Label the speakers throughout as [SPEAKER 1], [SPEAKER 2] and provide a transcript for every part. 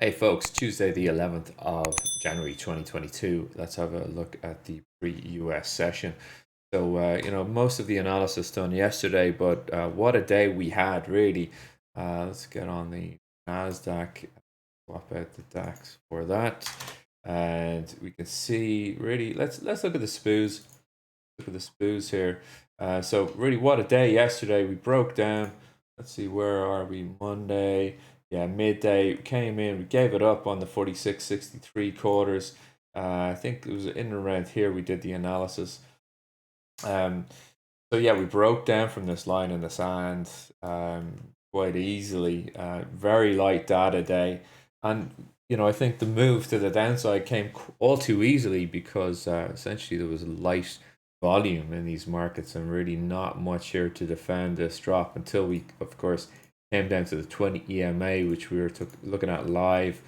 [SPEAKER 1] Hey folks, Tuesday the 11th of January 2022. Let's have a look at the pre-US session. So, most of the analysis done yesterday, but what a day we had, really. Let's get on the NASDAQ, swap out the DAX for that. And we can see, really, let's look at the SPOOs. Look at the SPOOs here. So, really, what a day yesterday. We broke down. Let's see, where are we? Monday. Yeah, midday came in. We gave it up on the 46.63 quarters. I think it was in and around here we did the analysis. Um, so yeah, we broke down from this line in the sand quite easily. Very light data day, and I think the move to the downside came all too easily because essentially there was light volume in these markets and really not much here to defend this drop until we, of course, came down to the 20 EMA, which we were looking at live.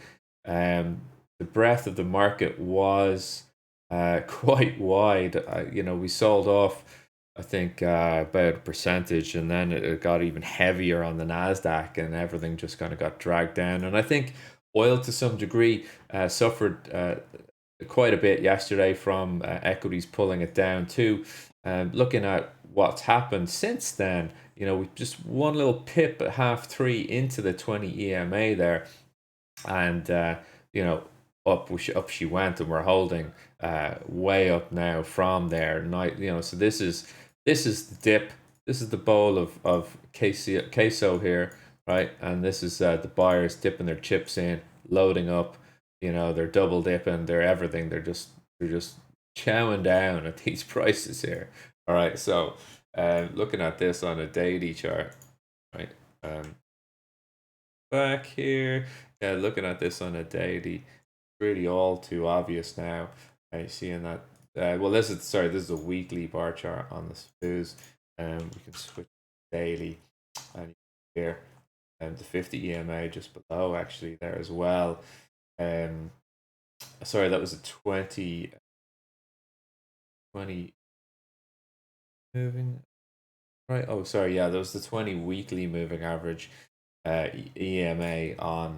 [SPEAKER 1] The breadth of the market was quite wide. We sold off, I think, about a percentage, and then it got even heavier on the NASDAQ, and everything just kind of got dragged down. And I think oil, to some degree, suffered quite a bit yesterday from equities pulling it down too. Looking at what's happened since then, we just one little pip at half three into the 20 EMA there, and up she went, and we're holding way up now from there. So this is the dip. This is the bowl of queso here, right? And this is the buyers dipping their chips in, loading up. They're double dipping. They're everything. They're just chowing down at these prices here. All right. So looking at this on a daily chart, right? Back here, yeah, looking at this on a daily, really all too obvious now. Seeing that. Well, this is a weekly bar chart on the SPOOs. We can switch to daily, and here, and the 50 EMA just below actually there as well. Sorry, that was a 20 moving, right? Oh, sorry, yeah, that was the 20 weekly moving average. EMA on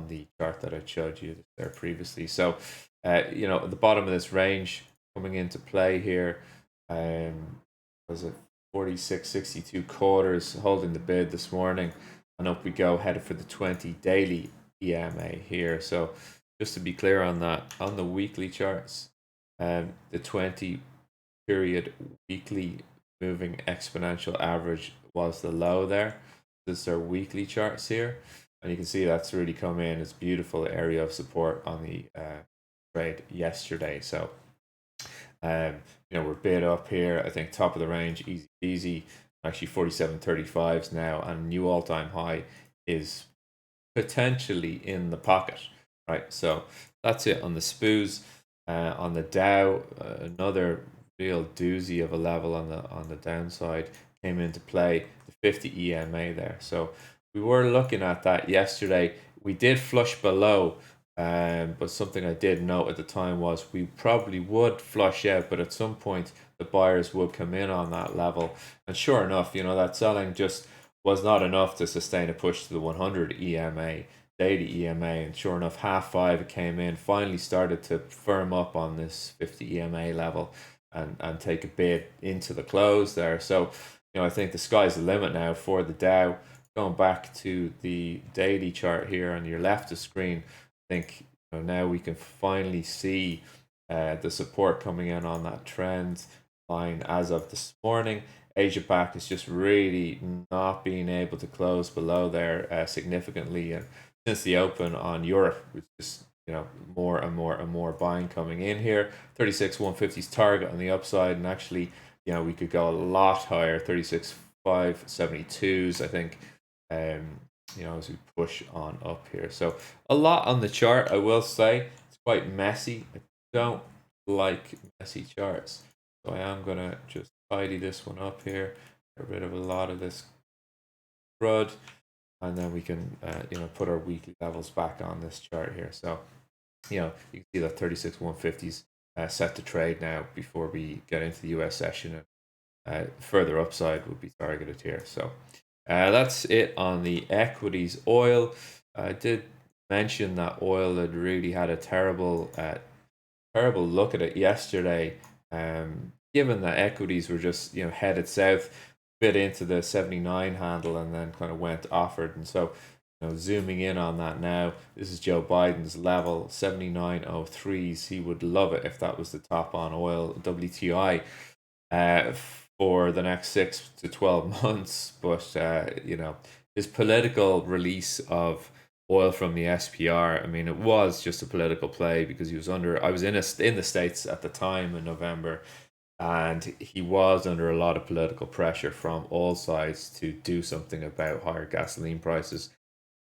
[SPEAKER 1] the chart that I showed you there previously. So, at the bottom of this range coming into play here, was it 46.62 quarters holding the bid this morning, and up we go headed for the 20 daily EMA here. So, just to be clear on that, on the weekly charts, the 20 period weekly moving exponential average was the low there. This is our weekly charts here, and you can see that's really come in. It's beautiful area of support on the trade yesterday. So we're bid up here. I think top of the range, easy easy. Actually 47.35s now, and new all-time high is potentially in the pocket, right? So that's it on the SPOOs. On the Dow, another real doozy of a level on the downside came into play, the 50 EMA there. So we were looking at that yesterday. We did flush below, but something I did note at the time was we probably would flush out, but at some point the buyers would come in on that level. And sure enough, that selling just was not enough to sustain a push to the 100 EMA, daily EMA. And sure enough, half five it came in, finally started to firm up on this 50 EMA level and take a bid into the close there. So, I think the sky's the limit now for the Dow. Going back to the daily chart here on your left of screen, I think now we can finally see the support coming in on that trend line as of this morning. Asia Pac is just really not being able to close below there significantly, and since the open on Europe, which is more and more and more buying coming in here. 36 150s target on the upside, and actually we could go a lot higher. 36 572s, I think, as we push on up here. So a lot on the chart, I will say. It's quite messy. I don't like messy charts, so I am gonna just tidy this one up here, get rid of a lot of this crud, and then we can put our weekly levels back on this chart here. So you can see that 36 150s set to trade now before we get into the US session, and further upside will be targeted here. So that's it on the equities. Oil, I did mentioned that oil had really had a terrible look at it yesterday. Given that equities were just headed south, bit into the 79 handle, and then kind of went offered. And so, zooming in on that now, this is Joe Biden's level 79.03s. He would love it if that was the top on oil WTI uh, for the next 6 to 12 months. But his political release of oil from the SPR. I mean, it was just a political play because he was under. I was in the States at the time in November, and he was under a lot of political pressure from all sides to do something about higher gasoline prices,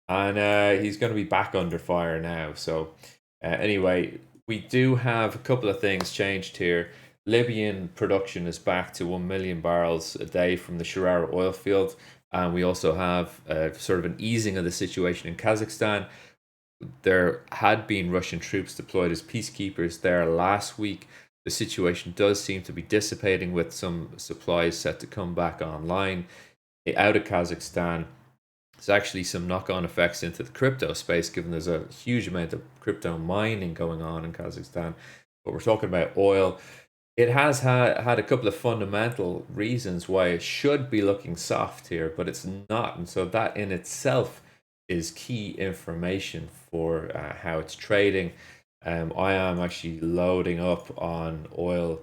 [SPEAKER 1] and he's going to be back under fire now. So, anyway, we do have a couple of things changed here. Libyan production is back to 1 million barrels a day from the Sharara oil field. And we also have sort of an easing of the situation in Kazakhstan. There had been Russian troops deployed as peacekeepers there last week. The situation does seem to be dissipating with some supplies set to come back online out of Kazakhstan. There's actually some knock-on effects into the crypto space, given there's a huge amount of crypto mining going on in Kazakhstan. But we're talking about oil. It has had a couple of fundamental reasons why it should be looking soft here, but it's not. And so that in itself is key information for how it's trading. I am actually loading up on oil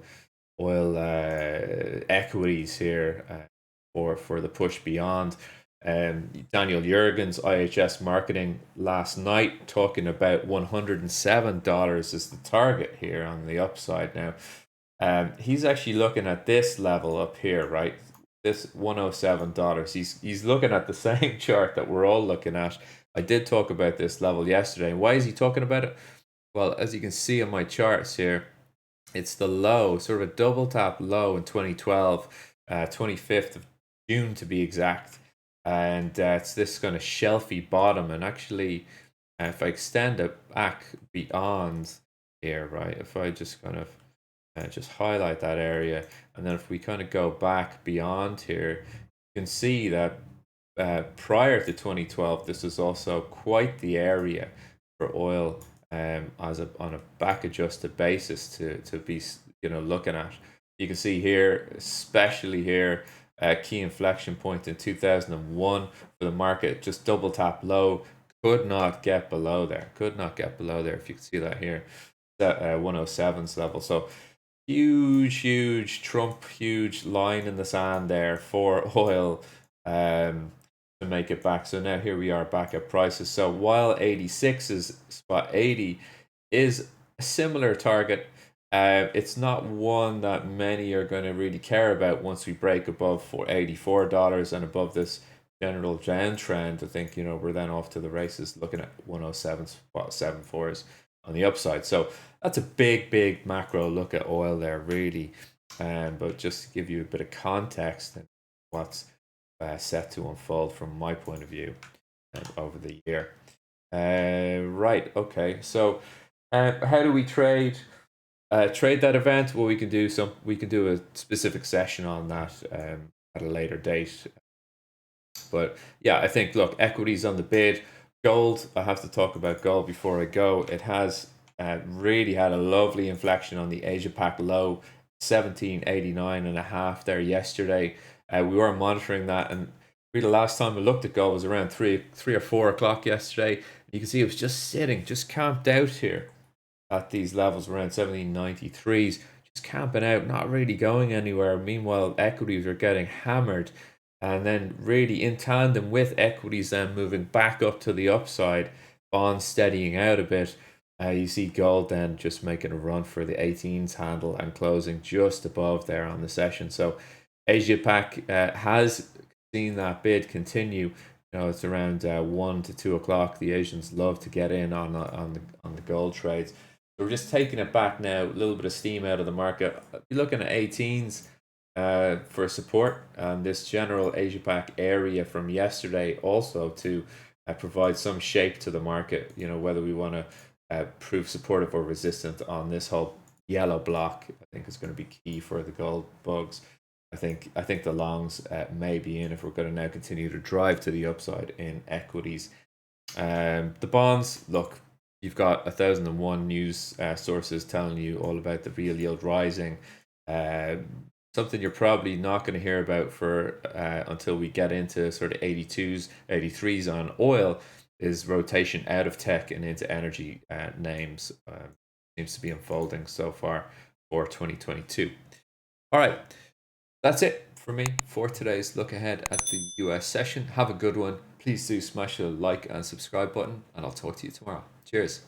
[SPEAKER 1] equities here for the push beyond. Daniel Jurgens, IHS Marketing, last night talking about $107 is the target here on the upside now. He's actually looking at this level up here, right? This $107. He's looking at the same chart that we're all looking at. I did talk about this level yesterday. And why is he talking about it? Well, as you can see on my charts here, it's the low, sort of a double tap low in 2012, 25th of June to be exact. And it's this kind of shelfy bottom. And actually, if I extend it back beyond here, right? If I just kind of just highlight that area, and then if we kind of go back beyond here, you can see that prior to 2012, this is also quite the area for oil on a back adjusted basis to be looking at. You can see here, especially here, key inflection point in 2001 for the market, just double tap low, could not get below there, if you can see that here, that 107's level. So huge Trump, huge line in the sand there for oil to make it back. So now here we are back at prices. So while 86 is spot 80 is a similar target, it's not one that many are going to really care about once we break above $84 and above this general downtrend. I think we're then off to the races, looking at 107.74s on the upside. So that's a big macro look at oil there, really. But just to give you a bit of context and what's set to unfold from my point of view over the year. Right, okay. So how do we trade that event? Well, we can do a specific session on that at a later date. But yeah, I think, look, equities on the bid. Gold, I have to talk about gold before I go. It has really had a lovely inflection on the Asia Pac low, 1789.5 there yesterday. We were monitoring that, and really the last time I looked at gold was around 3 or 4 o'clock yesterday. You can see it was just sitting, just camped out here at these levels around 1793s, just camping out, not really going anywhere. Meanwhile, equities are getting hammered. And then really in tandem with equities then moving back up to the upside, bonds steadying out a bit. You see gold then just making a run for the 18s handle and closing just above there on the session. So Asia Pac has seen that bid continue. It's around 1 to 2 o'clock. The Asians love to get in on the gold trades. So we're just taking it back now, a little bit of steam out of the market. You're looking at 18s for support, and this general Asia Pac area from yesterday also to provide some shape to the market. Whether we want to prove supportive or resistant on this whole yellow block, I think is going to be key for the gold bugs. I think the longs may be in if we're going to now continue to drive to the upside in equities. The bonds, look, you've got 1,001 news sources telling you all about the real yield rising. Uh, Something you're probably not going to hear about for until we get into sort of 82s, 83s on oil is rotation out of tech and into energy names. Seems to be unfolding so far for 2022. All right, that's it for me for today's look ahead at the US session. Have a good one. Please do smash the like and subscribe button, and I'll talk to you tomorrow. Cheers.